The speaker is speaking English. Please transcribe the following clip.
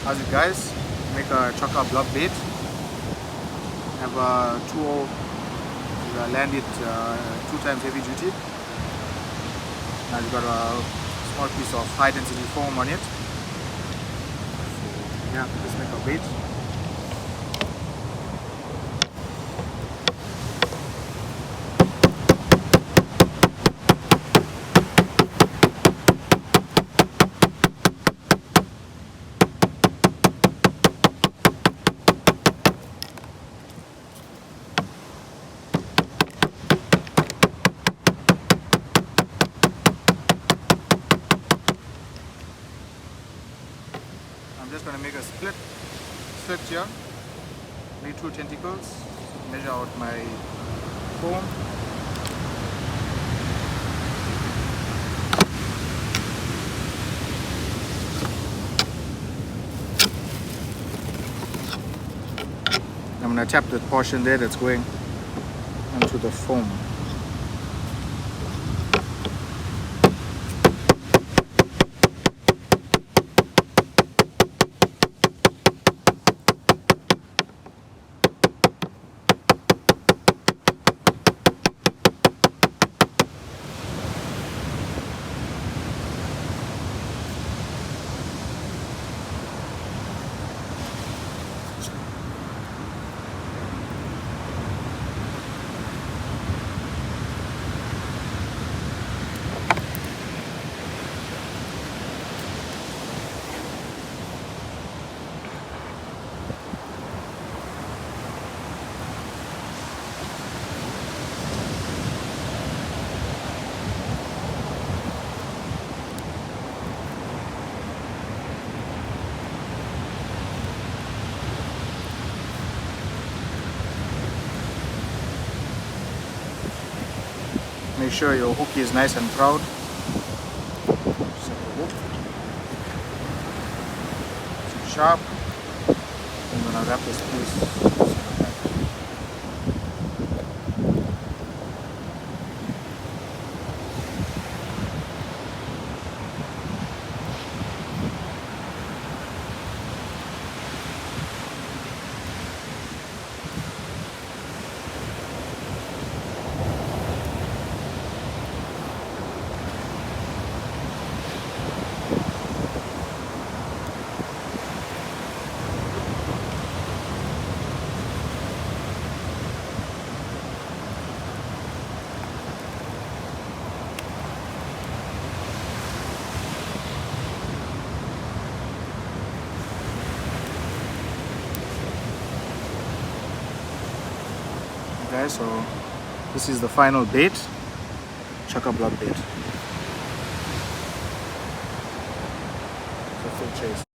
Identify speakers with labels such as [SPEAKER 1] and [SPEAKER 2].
[SPEAKER 1] How's it, guys? Make a Chokka Blob bait. Have a 2-0, land it 2 times heavy duty. Now you've got a small piece of high density foam on it. So yeah, let's make a bait. I'm just going to make a slit here, make 2 tentacles, measure out my foam. I'm going to tap the portion there that's going onto the foam. Make sure your hook is nice and proud. Set the hook. It's sharp. I'm gonna wrap this piece. Guys, so this is the final bait, Chokka Blob bait. So full chase.